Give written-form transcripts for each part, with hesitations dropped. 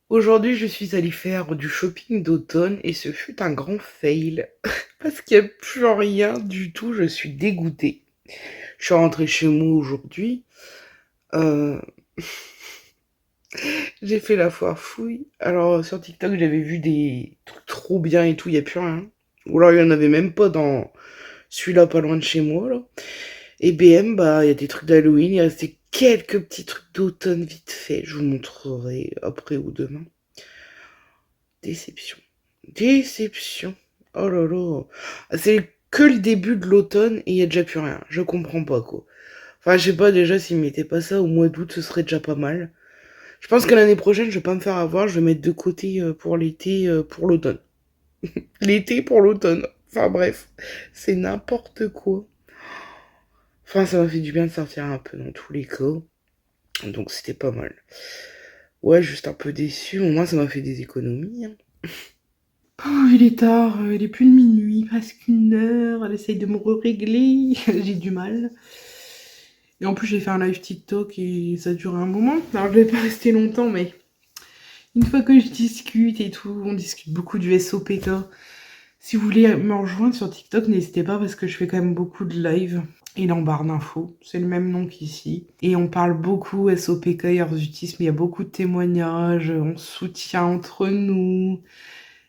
Aujourd'hui, je suis allée faire du shopping d'automne et ce fut un grand fail parce qu'il n'y a plus rien du tout. Je suis dégoûtée. Je suis rentrée chez moi aujourd'hui. euh, j'ai fait la foire fouille. Alors, sur TikTok, j'avais vu des trucs trop bien et tout. Il n'y a plus rien. Ou alors, il n'y en avait même pas dans celui-là, pas loin de chez moi, là. Et BM, bah, il y a des trucs d'Halloween. Il restait quelques petits trucs d'automne vite fait. Je vous montrerai après ou demain. Déception. Déception. Oh là là. C'est que le début de l'automne et il n'y a déjà plus rien. Je comprends pas quoi. Enfin, je sais pas déjà s'ils mettaient pas ça au mois d'août, ce serait déjà pas mal. Je pense que l'année prochaine, je vais pas me faire avoir. Je vais mettre de côté pour l'été, pour l'automne. L'été pour l'automne. Enfin bref, c'est n'importe quoi. Enfin, ça m'a fait du bien de sortir un peu dans tous les cas. Donc c'était pas mal. Ouais, juste un peu déçu. Au moins, ça m'a fait des économies, hein. Oh, il est tard, il est plus de minuit, presque 1 heure. Elle essaye de me régler. J'ai du mal. Et en plus, j'ai fait un live TikTok et ça dure un moment. Alors, je vais pas rester longtemps, mais une fois que je discute et tout, on discute beaucoup du SOPK. Si vous voulez me rejoindre sur TikTok, n'hésitez pas parce que je fais quand même beaucoup de live. Il est en barre d'infos, c'est le même nom qu'ici. Et on parle beaucoup SOPK et autisme, il y a beaucoup de témoignages, on se soutient entre nous.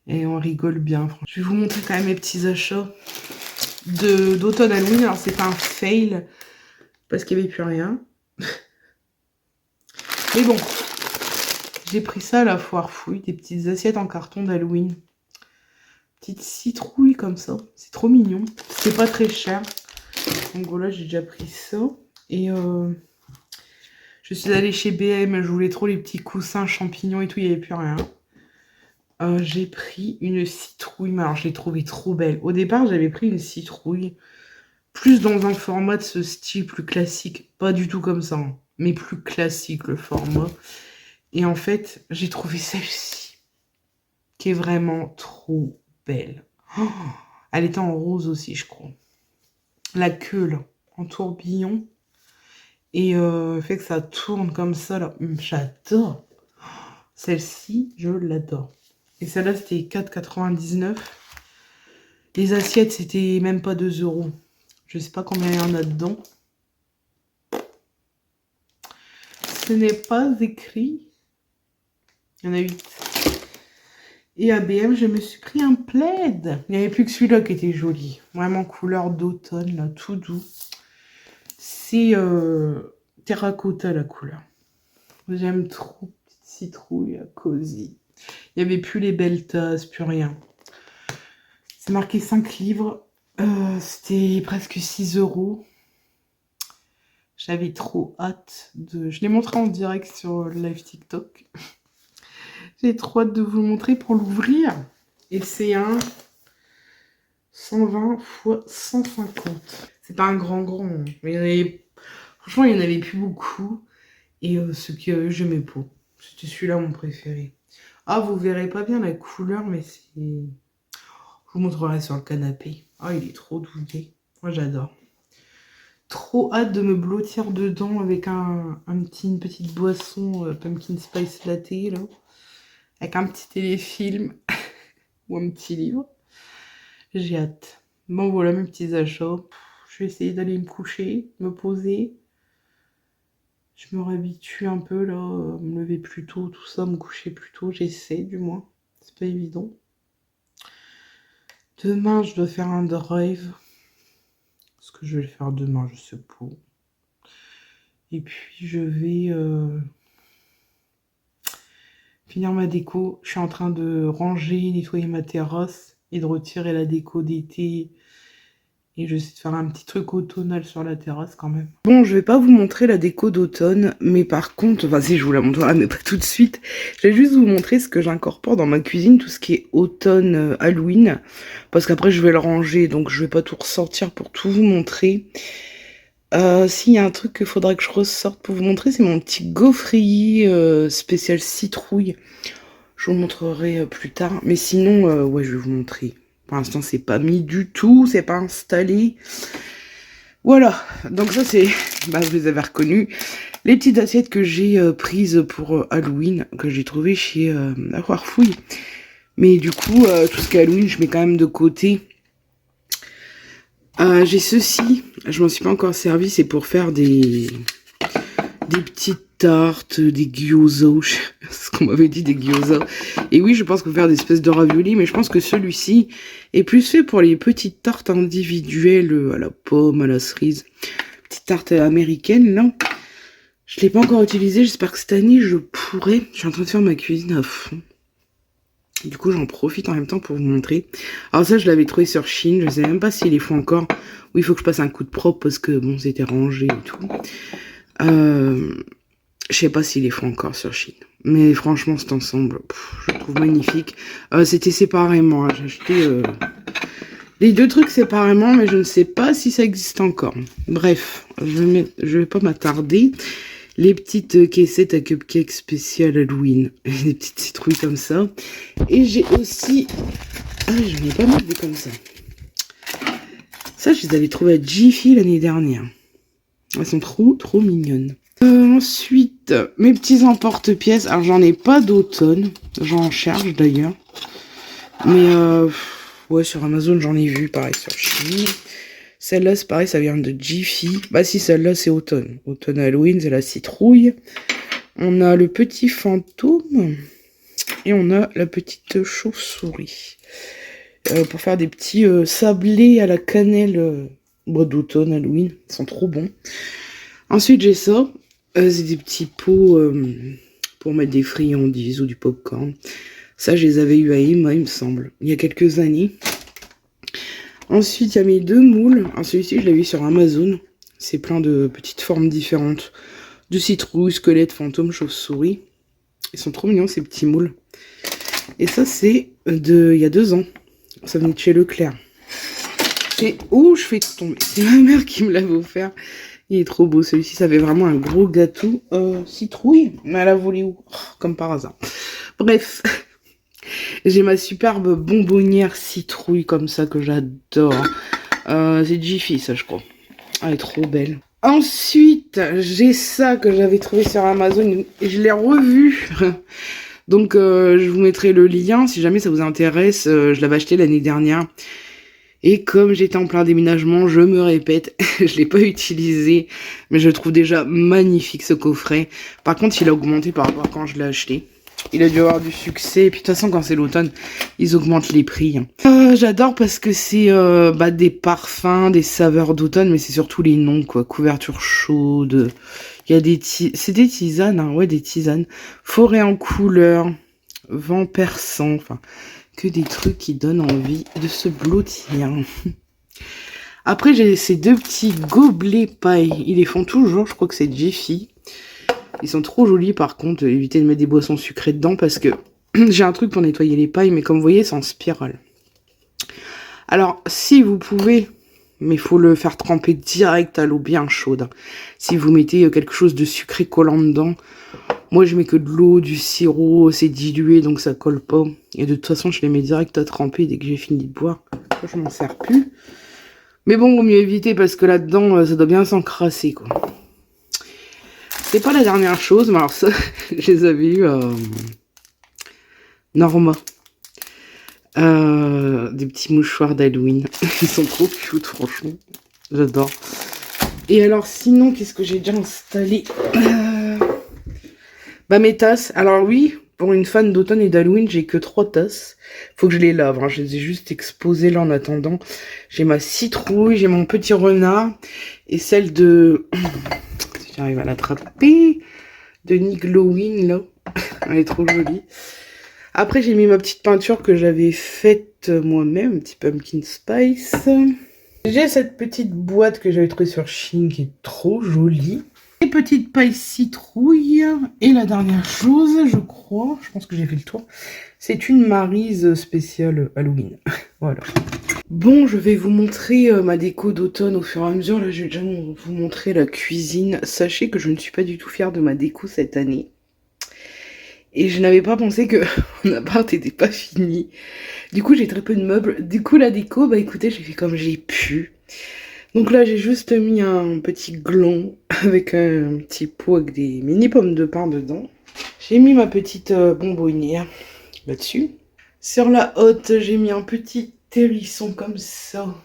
Et on rigole bien. Je vais vous montrer quand même mes petits achats d'automne Halloween. Alors, c'est pas un fail parce qu'il n'y avait plus rien. Mais bon, j'ai pris ça à la foire fouille. Des petites assiettes en carton d'Halloween. Petite citrouille comme ça. C'est trop mignon. C'est pas très cher. Donc voilà, j'ai déjà pris ça. Et je suis allée chez BM. Je voulais trop les petits coussins champignons et tout. Il n'y avait plus rien. J'ai pris une citrouille. Mais alors, je l'ai trouvée trop belle. Au départ, j'avais pris une citrouille plus dans un format de ce style, plus classique. Pas du tout comme ça, hein, mais plus classique le format. Et en fait, j'ai trouvé celle-ci, qui est vraiment trop belle. Oh, elle était en rose aussi, je crois. La queue, là, en tourbillon. Et fait que ça tourne comme ça, là. J'adore. Celle-ci, je l'adore. Et celle-là, c'était 4,99. Les assiettes, c'était même pas 2 euros. Je sais pas combien il y en a dedans. Ce n'est pas écrit. Il y en a 8. Et à BM, je me suis pris un plaid. Il n'y avait plus que celui-là qui était joli. Vraiment couleur d'automne, là, tout doux. C'est terracotta, la couleur. J'aime trop. Petite citrouille, cosy. Il n'y avait plus les belles tasses, plus rien. C'est marqué 5 livres. C'était presque 6 euros. J'avais trop hâte de... Je l'ai montré en direct sur le live TikTok. J'ai trop hâte de vous le montrer pour l'ouvrir. Et c'est un 120 x 150. C'est pas un grand, hein. Mais il y en avait... Franchement, il n'y en avait plus beaucoup. Et ce que j'aimais pas. C'était celui-là mon préféré. Ah, vous verrez pas bien la couleur, mais c'est... Je vous montrerai sur le canapé. Ah, il est trop douillet. Moi, j'adore. Trop hâte de me blottir dedans avec une petite boisson pumpkin spice latte, là. Avec un petit téléfilm ou un petit livre. J'ai hâte. Bon, voilà mes petits achats. Je vais essayer d'aller me coucher, me poser. Je me réhabitue un peu, là, me lever plus tôt, tout ça, me coucher plus tôt. J'essaie, du moins. C'est pas évident. Demain, je dois faire un drive. Ce que je vais le faire demain, je sais pas. Et puis, je vais finir ma déco. Je suis en train de ranger, nettoyer ma terrasse et de retirer la déco d'été. Et je vais essayer de faire un petit truc automnal sur la terrasse quand même. Bon, je vais pas vous montrer la déco d'automne, mais par contre, enfin si je vous la montrerai, mais pas tout de suite. Je vais juste vous montrer ce que j'incorpore dans ma cuisine, tout ce qui est automne, Halloween. Parce qu'après je vais le ranger, donc je vais pas tout ressortir pour tout vous montrer. S'il y a un truc qu'il faudra que je ressorte pour vous montrer, c'est mon petit gaufrier spécial citrouille. Je vous le montrerai plus tard. Mais sinon, ouais, je vais vous montrer. Pour l'instant, c'est pas mis du tout, c'est pas installé. Voilà, donc ça c'est, bah, vous les avez reconnus, les petites assiettes que j'ai prises pour Halloween, que j'ai trouvées chez la Foire-Fouille. Mais du coup, tout ce qui est Halloween, je mets quand même de côté. J'ai ceci, je m'en suis pas encore servi, c'est pour faire des petites tartes, des gyoza, ce qu'on m'avait dit, des gyoza. Et oui, je pense qu'on peut faire des espèces de raviolis, mais je pense que celui-ci est plus fait pour les petites tartes individuelles à la pomme, à la cerise. Petite tarte américaine, là. Je l'ai pas encore utilisé, j'espère que cette année, je pourrai. Je suis en train de faire ma cuisine à fond. Du coup, j'en profite en même temps pour vous montrer. Alors ça, je l'avais trouvé sur Shein. Je sais même pas s'ils les font encore. Oui, il faut que je passe un coup de propre parce que, bon, c'était rangé et tout. Je sais pas s'ils les font encore sur Shein. Mais franchement, cet ensemble, je le trouve magnifique. C'était séparément. Hein. J'ai acheté les deux trucs séparément, mais je ne sais pas si ça existe encore. Bref, je vais pas m'attarder. Les petites caissettes à cupcakes spéciales Halloween. Des petites citrouilles comme ça. Et j'ai aussi... Ah, j'en ai pas mal des comme ça. Ça, je les avais trouvées à Jiffy l'année dernière. Elles sont trop, trop mignonnes. Ensuite, mes petits emporte-pièces. Alors, j'en ai pas d'automne. J'en cherche d'ailleurs. Mais, ouais, sur Amazon, j'en ai vu. Pareil, sur Shein. Celle-là, c'est pareil, ça vient de Jiffy. Bah si, celle-là, c'est automne. Automne Halloween, c'est la citrouille. On a le petit fantôme. Et on a la petite chauve-souris. Pour faire des petits sablés à la cannelle d'automne, Halloween. Ils sont trop bons. Ensuite, j'ai ça. C'est des petits pots pour mettre des friandises ou du popcorn. Ça, je les avais eu à Emma, il me semble, il y a quelques années. Ensuite, il y a mes deux moules. Alors, celui-ci, je l'ai vu sur Amazon. C'est plein de petites formes différentes. De citrouilles, squelettes, fantômes, chauves-souris. Ils sont trop mignons, ces petits moules. Et ça, c'est il y a 2 ans. Ça venait de chez Leclerc. Et où je fais tomber. C'est ma mère qui me l'avait offert. Il est trop beau. Celui-ci, ça avait vraiment un gros gâteau citrouille. Mais elle a volé où? Comme par hasard. Bref. J'ai ma superbe bonbonnière citrouille comme ça que j'adore. C'est Jiffy, ça, je crois. Elle est trop belle. Ensuite, j'ai ça que j'avais trouvé sur Amazon et je l'ai revu. Donc, je vous mettrai le lien si jamais ça vous intéresse. Je l'avais acheté l'année dernière. Et comme j'étais en plein déménagement, je me répète, je l'ai pas utilisé. Mais je le trouve déjà magnifique, ce coffret. Par contre, il a augmenté par rapport à quand je l'ai acheté. Il a dû avoir du succès. Et puis de toute façon, quand c'est l'automne, ils augmentent les prix. J'adore parce que c'est des parfums, des saveurs d'automne, mais c'est surtout les noms, quoi. Couverture chaude. Il y a c'est des tisanes, hein, ouais, des tisanes. Forêt en couleur. Vent perçant. Enfin, que des trucs qui donnent envie de se blottir. Après, j'ai ces deux petits gobelets paille. Ils les font toujours. Je crois que c'est Jiffy. Ils sont trop jolis par contre, évitez de mettre des boissons sucrées dedans parce que j'ai un truc pour nettoyer les pailles, mais comme vous voyez, c'est en spirale. Alors, si vous pouvez, mais il faut le faire tremper direct à l'eau bien chaude. Si vous mettez quelque chose de sucré collant dedans, moi je mets que de l'eau, du sirop, c'est dilué donc ça colle pas. Et de toute façon, je les mets direct à tremper dès que j'ai fini de boire. Je m'en sers plus. Mais bon, vaut mieux éviter parce que là-dedans, ça doit bien s'encrasser quoi. C'est pas la dernière chose, mais alors ça, je les avais eu Norma. Des petits mouchoirs d'Halloween. Ils sont trop cute, franchement. J'adore. Et alors, sinon, qu'est-ce que j'ai déjà installé mes tasses. Alors oui, pour une fan d'automne et d'Halloween, j'ai que 3 tasses. Faut que je les lave. Hein. Je les ai juste exposées là en attendant. J'ai ma citrouille, j'ai mon petit renard. Et celle de... si j'arrive à l'attraper... de Niglowin, là. Elle est trop jolie. Après, j'ai mis ma petite peinture que j'avais faite moi-même, un petit pumpkin spice. J'ai cette petite boîte que j'avais trouvée sur Shein qui est trop jolie. Les petites pailles citrouille. Et la dernière chose, je crois, je pense que j'ai fait le tour, c'est une Maryse spéciale Halloween. Voilà. Bon, je vais vous montrer ma déco d'automne au fur et à mesure. Là, je vais déjà vous montrer la cuisine. Sachez que je ne suis pas du tout fière de ma déco cette année. Et je n'avais pas pensé que mon appart n'était pas fini. Du coup, j'ai très peu de meubles. Du coup, la déco, bah écoutez, j'ai fait comme j'ai pu. Donc là, j'ai juste mis un petit gland avec un petit pot avec des mini pommes de pin dedans. J'ai mis ma petite bonbonnière là-dessus. Sur la hotte, j'ai mis un petit hérisson comme ça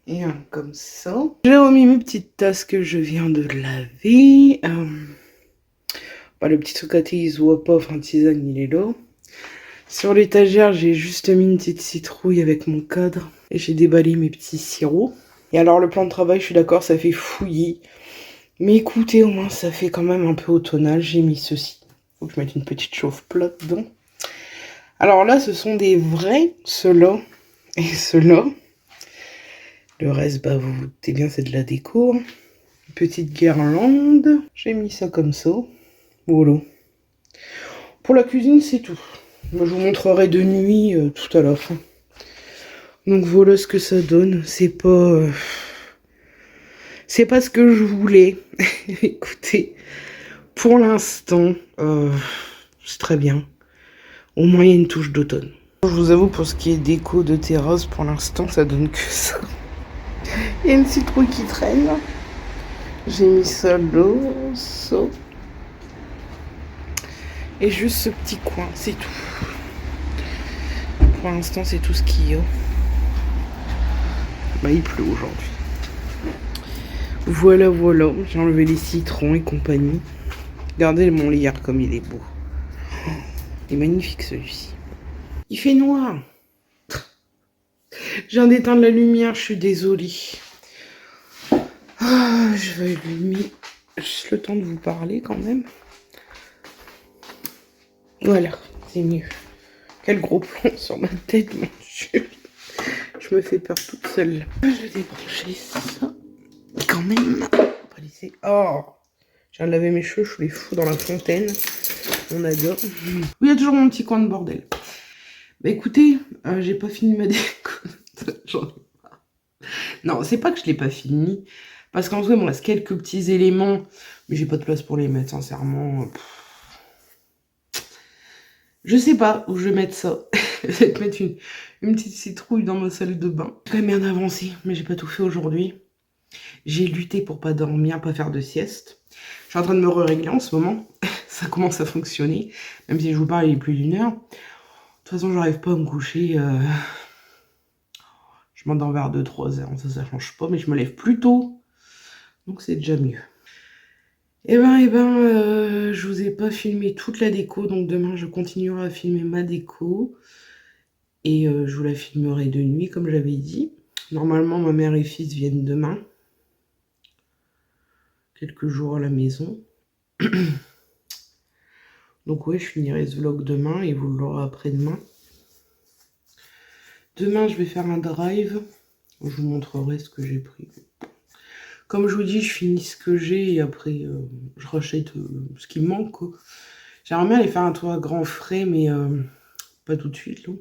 et un comme ça. J'ai remis mes petites tasses que je viens de laver. Bah, le petit truc à thé, il se voit pas, enfin tisane, il est là. Sur l'étagère, j'ai juste mis une petite citrouille avec mon cadre. Et j'ai déballé mes petits sirops. Et alors, le plan de travail, je suis d'accord, ça fait fouillis. Mais écoutez, au moins, ça fait quand même un peu automnal. J'ai mis ceci. Faut que je mette une petite chauffe-plat dedans. Alors là, ce sont des vrais, ceux-là et ceux-là. Le reste, bah, vous vous doutez bien, c'est de la déco. Une petite guirlande. J'ai mis ça comme ça. Voilà. Pour la cuisine, c'est tout. Moi, je vous montrerai de nuit tout à l'heure. Donc voilà ce que ça donne. C'est pas ce que je voulais. Écoutez, pour l'instant, c'est très bien. Au moins, il y a une touche d'automne. Je vous avoue, pour ce qui est déco de terrasse, pour l'instant, ça donne que ça. Il y a une citrouille qui traîne. J'ai mis ça là, ça. Et juste ce petit coin, c'est tout. Pour l'instant, c'est tout ce qu'il y a. Bah, il pleut aujourd'hui. Voilà, voilà. J'ai enlevé les citrons et compagnie. Regardez mon lierre comme il est beau. Il est magnifique celui-ci. Il fait noir. Je viens d'éteindre la lumière, je suis désolée. Je vais allumer juste le temps de vous parler quand même. Voilà, c'est mieux. Quel gros plomb sur ma tête, mon Dieu. Je me fais peur toute seule. Je vais débrancher ça. Quand même. On va laisser... Oh, je viens de laver mes cheveux, je les fous dans la fontaine. On adore. Oui, il y a toujours mon petit coin de bordel. Bah écoutez, j'ai pas fini ma déco. J'en ai marre. Non, c'est pas que je l'ai pas fini. Parce qu'en vrai, il me reste quelques petits éléments. Mais j'ai pas de place pour les mettre, sincèrement. Je sais pas où je vais mettre ça. Je vais te mettre une petite citrouille dans ma salle de bain. J'ai quand même bien avancé, mais j'ai pas tout fait aujourd'hui. J'ai lutté pour pas dormir, pas faire de sieste. Je suis en train de me régler en ce moment. Ça commence à fonctionner. Même si je vous parle, il est plus d'1 heure. De toute façon, j'arrive pas à me coucher. Je m'endors vers 2-3 heures. Ça change pas, mais je me lève plus tôt. Donc c'est déjà mieux. Je vous ai pas filmé toute la déco. Donc demain, je continuerai à filmer ma déco. Et je vous la filmerai de nuit, comme j'avais dit. Normalement, ma mère et fils viennent demain. Quelques jours à la maison. Donc ouais, je finirai ce vlog demain et vous l'aurez après-demain. Demain, je vais faire un drive. Je vous montrerai ce que j'ai pris. Comme je vous dis, je finis ce que j'ai et après, je rachète ce qui me manque. J'aimerais bien aller faire un tour à grands frais, mais pas tout de suite, là.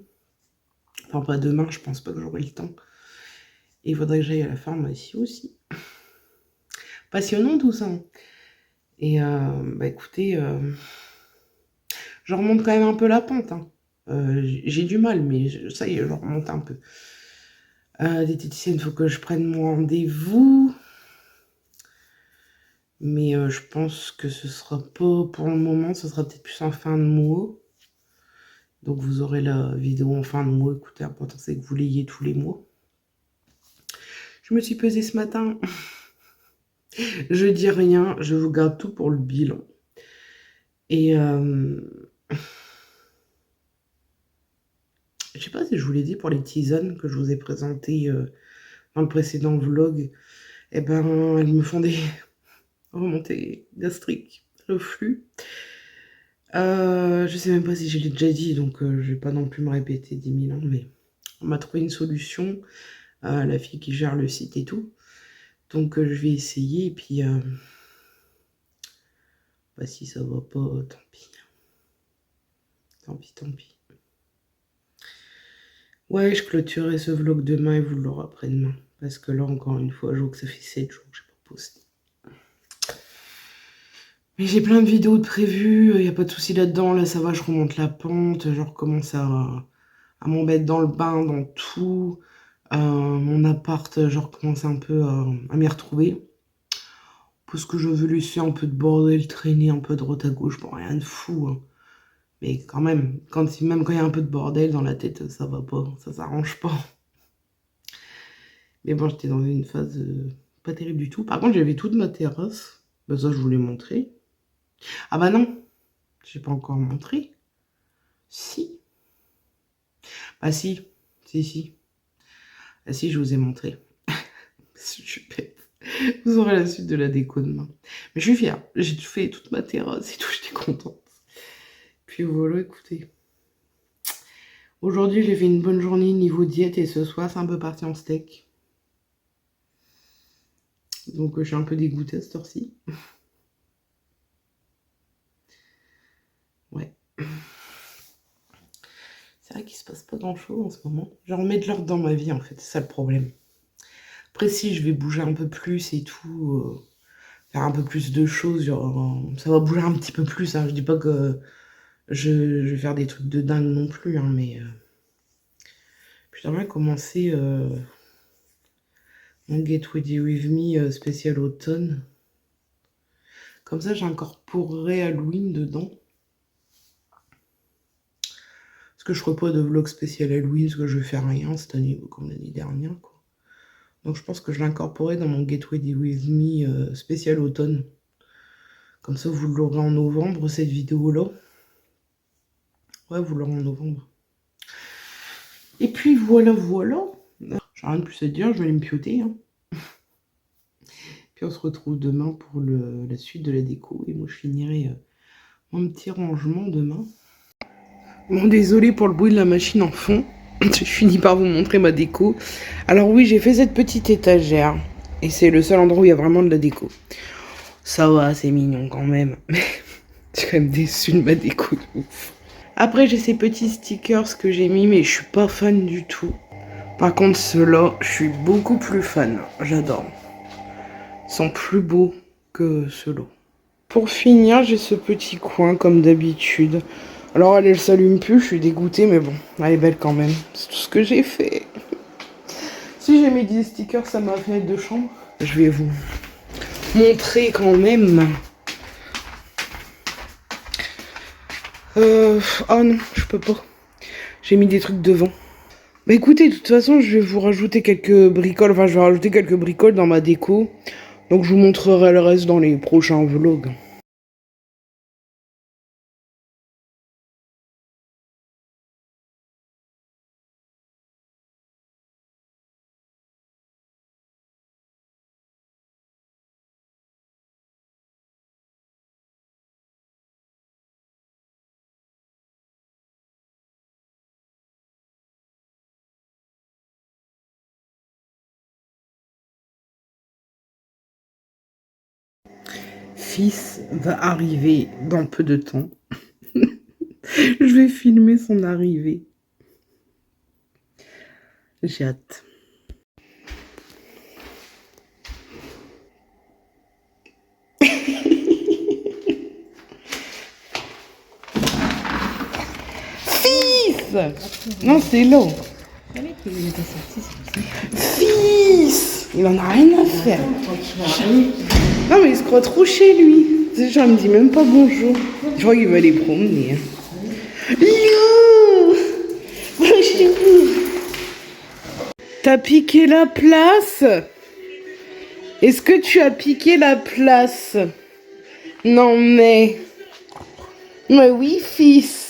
Enfin, pas demain, je pense pas que j'aurai le temps. Et il faudrait que j'aille à la pharmacie aussi. Passionnant tout ça. Et bah écoutez, je remonte quand même un peu la pente. Hein. J'ai du mal, mais ça y est, je remonte un peu. Diététicienne, il faut que je prenne mon rendez-vous. Mais je pense que ce sera pas pour le moment, ce sera peut-être plus en fin de mois. Donc vous aurez la vidéo en fin de mois. Écoutez, l'important c'est que vous l'ayez tous les mois. Je me suis pesée ce matin. Je dis rien, je vous garde tout pour le bilan. Et je sais pas si je vous l'ai dit pour les tisanes que je vous ai présentées dans le précédent vlog. Eh ben, elles me font des remontées gastriques, reflux. Je sais même pas si je l'ai déjà dit, donc je vais pas non plus me répéter 10 000 ans, mais on m'a trouvé une solution, la fille qui gère le site et tout. Donc je vais essayer, et puis bah, si ça va pas, tant pis. Tant pis, tant pis. Ouais, je clôturerai ce vlog demain et vous l'aurez après-demain. Parce que là, encore une fois, je vois que ça fait 7 jours que j'ai pas posté. Mais j'ai plein de vidéos de prévues, il n'y a pas de souci là-dedans. Là, ça va, je remonte la pente, je recommence à m'en mettre dans le bain, dans tout. Mon appart, je recommence un peu à m'y retrouver. Parce que je veux laisser un peu de bordel traîner un peu à droite à gauche. Bon, rien de fou, hein. Mais quand même, même quand il y a un peu de bordel dans la tête, ça va pas, ça s'arrange pas. Mais bon, j'étais dans une phase pas terrible du tout. Par contre, j'avais toute ma terrasse. Bah ça, je vous l'ai montré. Ah bah non, j'ai pas encore montré. Si. Ah si, si. Ah si, je vous ai montré. Je suis bête. Vous aurez la suite de la déco demain. Mais je suis fière, j'ai fait toute ma terrasse et tout, j'étais contente. Puis voilà, écoutez. Aujourd'hui, j'ai fait une bonne journée niveau diète et ce soir, c'est un peu parti en steak. Donc, je suis un peu dégoûtée à cette heure-ci. Ouais. C'est vrai qu'il se passe pas grand-chose en ce moment. Je remets de l'ordre dans ma vie, en fait, c'est ça le problème. Après, si je vais bouger un peu plus et tout, faire un peu plus de choses, genre, ça va bouger un petit peu plus, hein. Je dis pas que je vais faire des trucs de dingue non plus, hein, mais j'aimerais commencer mon Get Ready With Me spécial automne. Comme ça, j'incorporerai Halloween dedans. Parce que je ferai pas de vlog spécial Halloween, parce que je vais faire rien cette année, comme l'année dernière, quoi. Donc je pense que je l'incorporerai dans mon Get Ready With Me spécial automne. Comme ça, vous l'aurez en novembre, cette vidéo-là. Ouais, vous l'aurez en novembre. Et puis voilà, voilà. J'ai rien de plus à dire, je vais aller me pioter, hein. Puis on se retrouve demain pour la suite de la déco. Et moi, je finirai mon petit rangement demain. Bon, désolé pour le bruit de la machine en fond. Je finis par vous montrer ma déco. Alors oui, j'ai fait cette petite étagère. Et c'est le seul endroit où il y a vraiment de la déco. Ça va, c'est mignon quand même. Mais je suis quand même déçue de ma déco de ouf. Après, j'ai ces petits stickers que j'ai mis, mais je suis pas fan du tout. Par contre, ceux-là, je suis beaucoup plus fan. J'adore. Ils sont plus beaux que ceux-là. Pour finir, j'ai ce petit coin, comme d'habitude. Alors, elle s'allume plus, je suis dégoûtée, mais bon, elle est belle quand même. C'est tout ce que j'ai fait. Si j'ai mis des stickers à ma fenêtre de chambre, je vais vous montrer quand même. Oh non, je peux pas. J'ai mis des trucs devant. Bah écoutez, de toute façon, je vais vous rajouter quelques bricoles. Enfin, je vais rajouter quelques bricoles dans ma déco. Donc, je vous montrerai le reste dans les prochains vlogs. Fils va arriver dans peu de temps. Je vais filmer son arrivée. J'ai hâte. Fils! Non, c'est l'eau. Fils! Il en a rien à faire. Non, mais il se croit trop chez lui. Ce genre, il me dit même pas bonjour. Je crois qu'il va aller promener. Lou! Bonjour! T'as piqué la place? Est-ce que tu as piqué la place? Non, mais... Mais oui, fils.